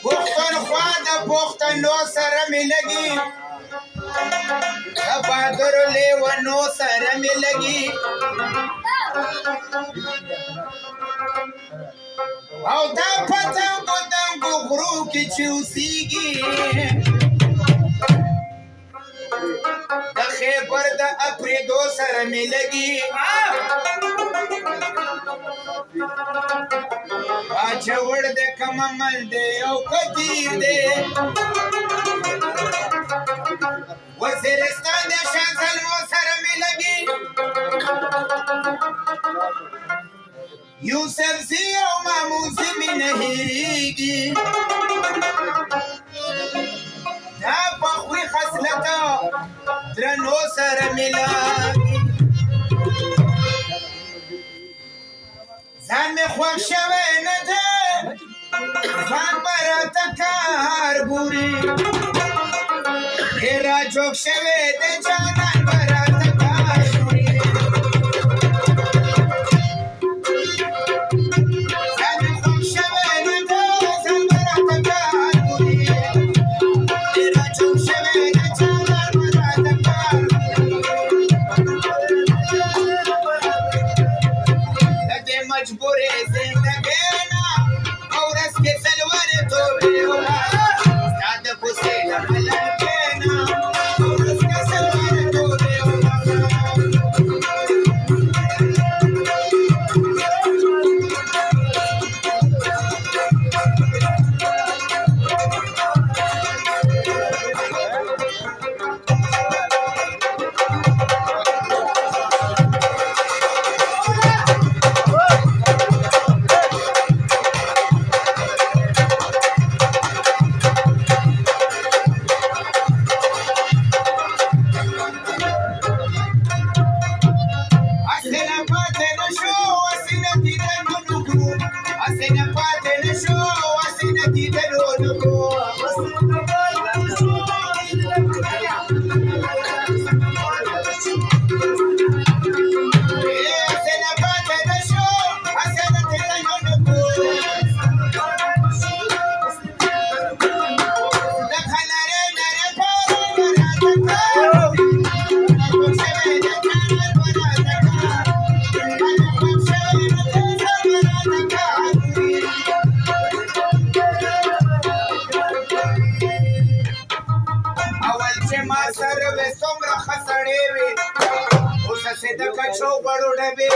پښتونخوا د پښتنو سره مې لګي، د بهادرو لیونو سره مې لګي، او دا پتنګو دنګو غرو کې چې اوسېږي، د خیبر د اپرېدو سره مې لګي، باجوړ د کممل دی او کتیر دی، وزیرستان د شاه زلمو سره مې لګي، یوسفزي او ماموزي مې نه هېرېږي، دا پخوي خصلته درنو سره مې لګي، ځان مې خوښ شوی نه دی، ځان به راته کار ګوري، ډېر راجوګ شوی دی جانان به راته کار ګوري، ځان مې خوښ شوی نه دی، ځان به راته کار ګوري، ډېر راجوګ شوی دی جانان به راته کار ګوري، د دې مجبورې زندګۍ نه په ورځ کې څلورې توبې ولاړه، ستا د کوڅې له ملکې نه په ورځ کې څلورې توبې ولاړه. د کچو غړو ډبې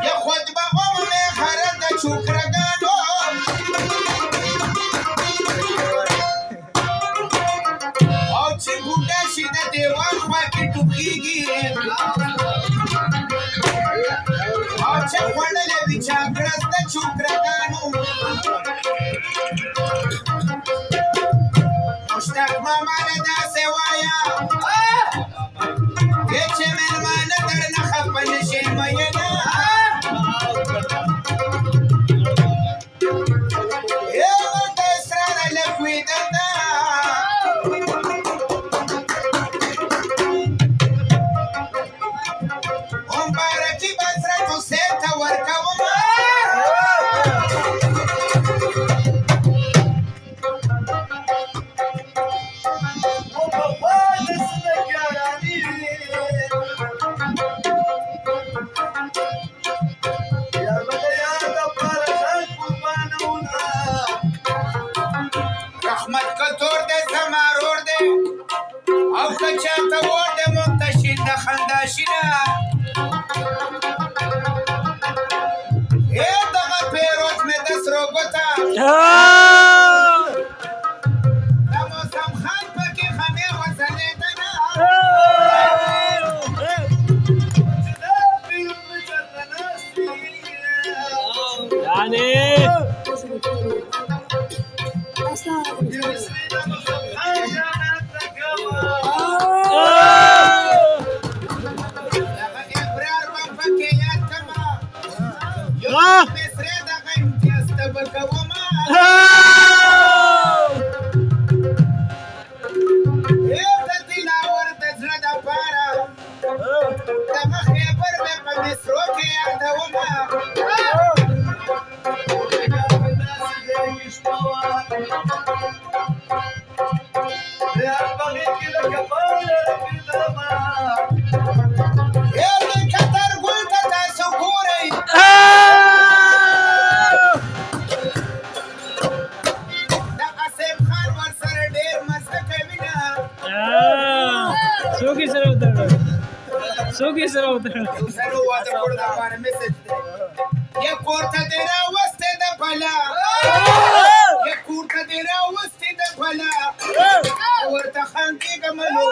یا خود به قوم خرد چوکرگانو او چې بوډا شي د دیوال خوا کې ټوکېږي او چې خوړلی وي چاکړس د چوکرګانو مشتاق ماما له داسې وایه چې مېلمانه درنه خفه نه شي مینه د اسراره لږ ویدنده مبارکي به زړه کوسې ته ورکومه رحمت کتور دی زمارور دی او که چاته ور دی منتشر د خندا شینه دغه پیروز مې د سرو ګوته د موسم خان پکې خمې وځلېدنه Soki sera utar. Sero wada koda da para message de. Ye korta dera waste da bala. Ye korta dera waste da bala. Warta khanti gamalo.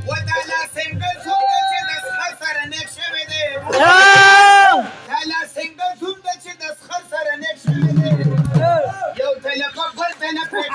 Wadala single zone che das khasar nek sheve de. Dala single zone che das khasar nek sheve de. Yo telefon bol telefon.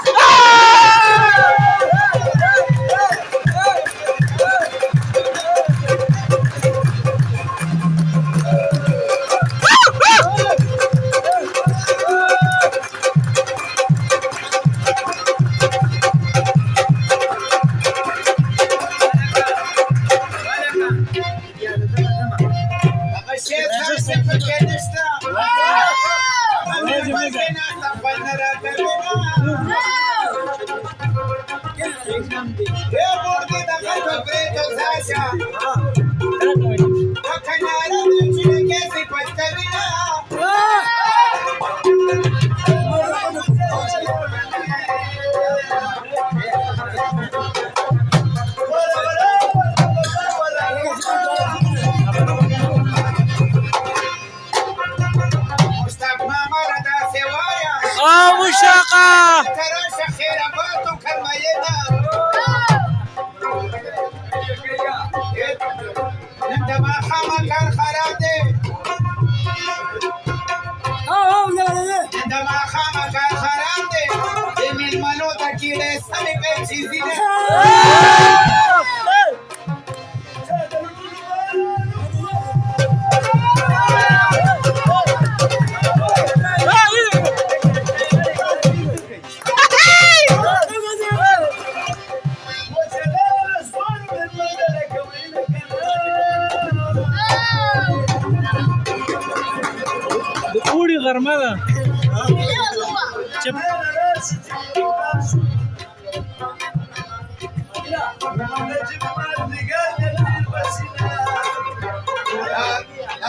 غرمه ده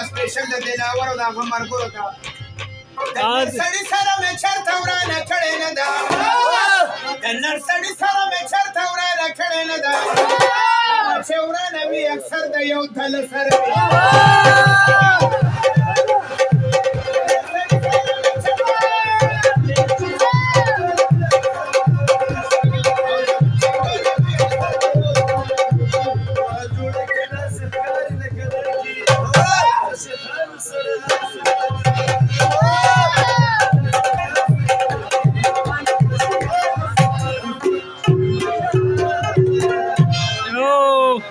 سپیشل د دلاور او د هغه مرګورو ته सड़ी सारा में चरथौरा न खड़े न दा कन्नड़ सड़ी सारा में चरथौरा न खड़े न दा चौरा न भी अक्सर दयो थल सर